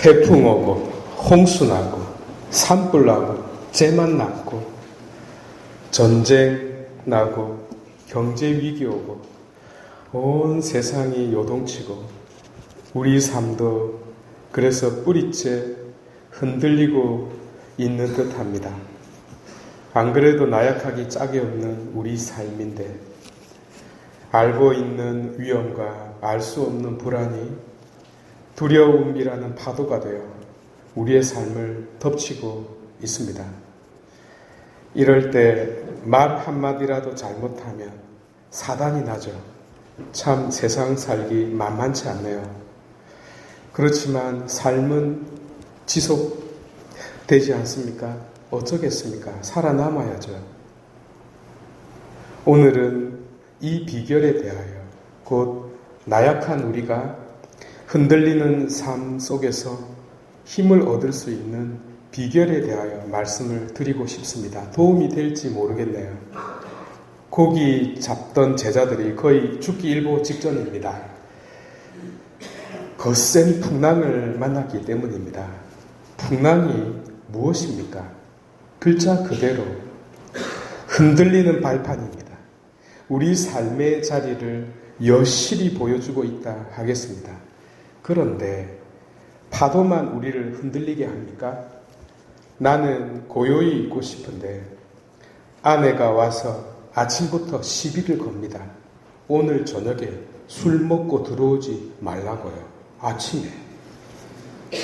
태풍 오고 홍수 나고 산불 나고 재난 나고 전쟁 나고 경제 위기 오고 온 세상이 요동치고 우리 삶도 그래서 뿌리째 흔들리고 있는 듯합니다. 안 그래도 나약하기 짝이 없는 우리 삶인데 알고 있는 위험과 알 수 없는 불안이 두려움이라는 파도가 되어 우리의 삶을 덮치고 있습니다. 이럴 때 말 한마디라도 잘못하면 사단이 나죠. 참 세상 살기 만만치 않네요. 그렇지만 삶은 지속되지 않습니까? 어쩌겠습니까? 살아남아야죠. 오늘은 이 비결에 대하여 곧 나약한 우리가 흔들리는 삶 속에서 힘을 얻을 수 있는 비결에 대하여 말씀을 드리고 싶습니다. 도움이 될지 모르겠네요. 고기 잡던 제자들이 거의 죽기 일보 직전입니다. 거센 풍랑을 만났기 때문입니다. 풍랑이 무엇입니까? 글자 그대로 흔들리는 발판입니다. 우리 삶의 자리를 여실히 보여주고 있다 하겠습니다. 그런데 파도만 우리를 흔들리게 합니까? 나는 고요히 있고 싶은데 아내가 와서 아침부터 시비를 겁니다. 오늘 저녁에 술 먹고 들어오지 말라고요. 아침에.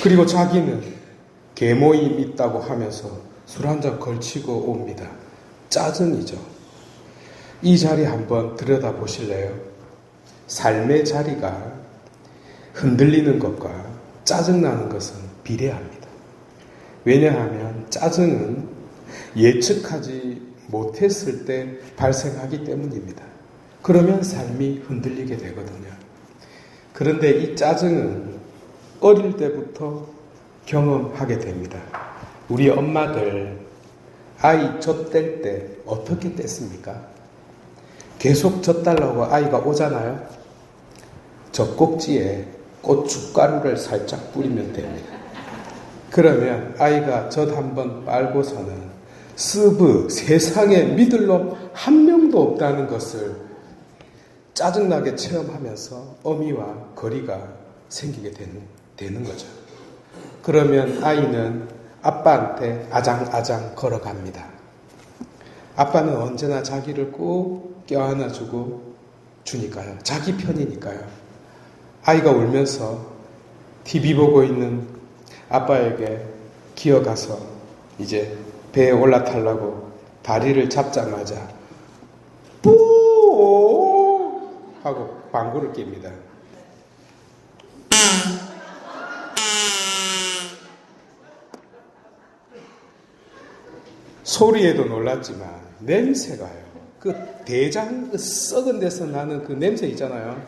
그리고 자기는 계모임 있다고 하면서 술 한잔 걸치고 옵니다. 짜증이죠. 이 자리 한번 들여다보실래요? 삶의 자리가 흔들리는 것과 짜증나는 것은 비례합니다. 왜냐하면 짜증은 예측하지 못했을 때 발생하기 때문입니다. 그러면 삶이 흔들리게 되거든요. 그런데 이 짜증은 어릴 때부터 경험하게 됩니다. 우리 엄마들 아이 젖뗄 때 어떻게 뗐습니까? 계속 젖달라고 아이가 오잖아요. 젖꼭지에 고춧가루를 살짝 뿌리면 됩니다. 그러면 아이가 젖 한번 빨고서는 세상에 믿을 놈 한 명도 없다는 것을 짜증나게 체험하면서 어미와 거리가 생기게 되는 거죠. 그러면 아이는 아빠한테 아장아장 걸어갑니다. 아빠는 언제나 자기를 꼭 껴안아주고 주니까요. 자기 편이니까요. 아이가 울면서 TV 보고 있는 아빠에게 기어가서 이제 배에 올라타려고 다리를 잡자마자 뿌 하고 방구를 낍니다. 소리에도 놀랐지만 냄새가요. 그 대장 썩은 데서 나는 그 냄새 있잖아요.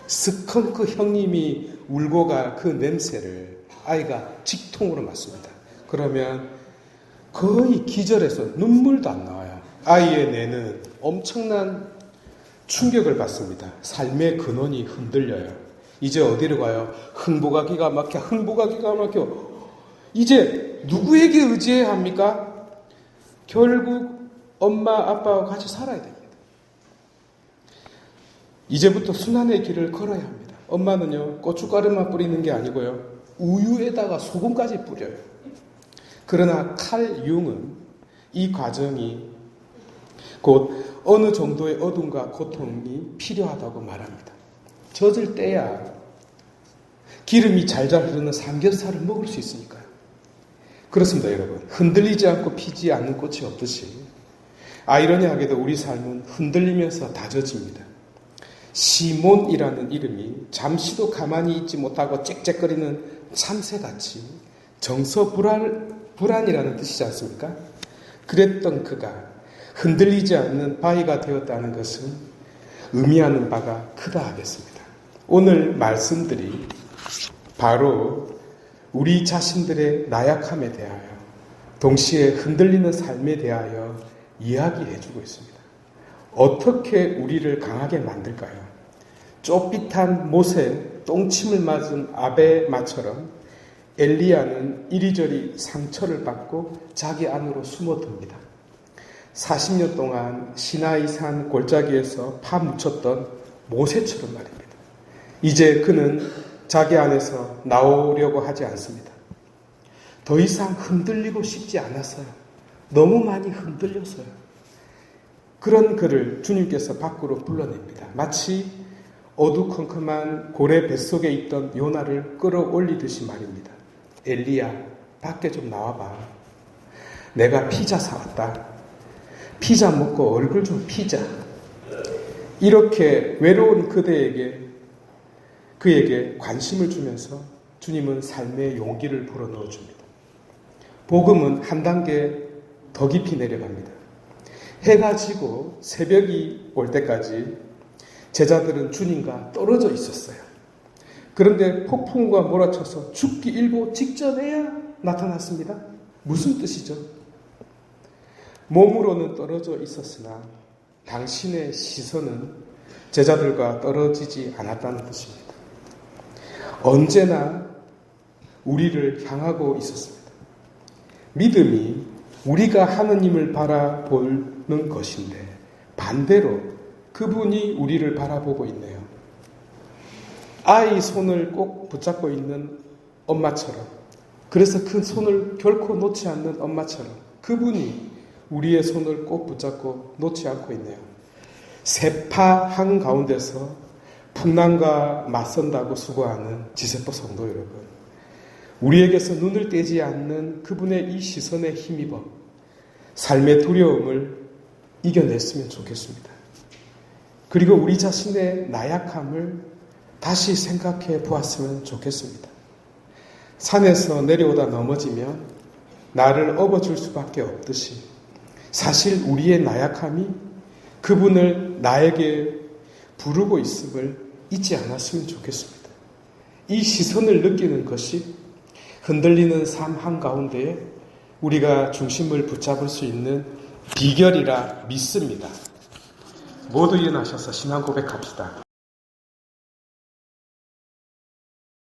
스컹크 형님이 울고 갈 그 냄새를 아이가 직통으로 맡습니다. 그러면 거의 기절해서 눈물도 안 나와요. 아이의 뇌는 엄청난 충격을 받습니다. 삶의 근원이 흔들려요. 이제 어디로 가요? 흥부가 기가 막혀. 이제 누구에게 의지해야 합니까? 결국 엄마, 아빠와 같이 살아야 됩니다. 이제부터 순환의 길을 걸어야 합니다. 엄마는요, 고춧가루만 뿌리는 게 아니고요, 우유에다가 소금까지 뿌려요. 그러나 칼 융은 이 과정이 곧 어느 정도의 어둠과 고통이 필요하다고 말합니다. 젖을 떼야 기름이 잘잘 흐르는 삼겹살을 먹을 수 있으니까요. 그렇습니다, 여러분. 흔들리지 않고 피지 않는 꽃이 없듯이 아이러니하게도 우리 삶은 흔들리면서 다져집니다. 시몬이라는 이름이 잠시도 가만히 있지 못하고 짹짹거리는 참새같이 정서불안이라는 뜻이지 않습니까? 그랬던 그가 흔들리지 않는 바위가 되었다는 것은 의미하는 바가 크다 하겠습니다. 오늘 말씀들이 바로 우리 자신들의 나약함에 대하여 동시에 흔들리는 삶에 대하여 이야기해주고 있습니다. 어떻게 우리를 강하게 만들까요? 쫄깃한 못에 똥침을 맞은 아베마처럼 엘리야는 이리저리 상처를 받고 자기 안으로 숨어듭니다. 40년 동안 시나이 산 골짜기에서 파묻혔던 모세처럼 말입니다. 이제 그는 자기 안에서 나오려고 하지 않습니다. 더 이상 흔들리고 싶지 않았어요. 너무 많이 흔들렸어요. 그런 그를 주님께서 밖으로 불러냅니다. 마치 어두컴컴한 고래 뱃속에 있던 요나를 끌어올리듯이 말입니다. 엘리야, 밖에 좀 나와봐. 내가 피자 사왔다. 피자 먹고 얼굴 좀 피자. 이렇게 외로운 그에게 관심을 주면서 주님은 삶의 용기를 불어넣어 줍니다. 복음은 한 단계 더 깊이 내려갑니다. 해가 지고 새벽이 올 때까지 제자들은 주님과 떨어져 있었어요. 그런데 폭풍과 몰아쳐서 죽기 일보 직전에야 나타났습니다. 무슨 뜻이죠? 몸으로는 떨어져 있었으나 당신의 시선은 제자들과 떨어지지 않았다는 뜻입니다. 언제나 우리를 향하고 있었습니다. 믿음이 우리가 하느님을 바라보는 것인데 반대로 그분이 우리를 바라보고 있네요. 아이 손을 꼭 붙잡고 있는 엄마처럼, 그래서 그 손을 결코 놓지 않는 엄마처럼 그분이 우리의 손을 꼭 붙잡고 놓지 않고 있네요. 세파 한가운데서 풍랑과 맞선다고 수고하는 지세포 성도 여러분, 우리에게서 눈을 떼지 않는 그분의 이 시선에 힘입어 삶의 두려움을 이겨냈으면 좋겠습니다. 그리고 우리 자신의 나약함을 다시 생각해 보았으면 좋겠습니다. 산에서 내려오다 넘어지면 나를 업어줄 수밖에 없듯이 사실 우리의 나약함이 그분을 나에게 부르고 있음을 잊지 않았으면 좋겠습니다. 이 시선을 느끼는 것이 흔들리는 삶 한가운데에 우리가 중심을 붙잡을 수 있는 비결이라 믿습니다. 모두 일어나셔서 신앙 고백합시다.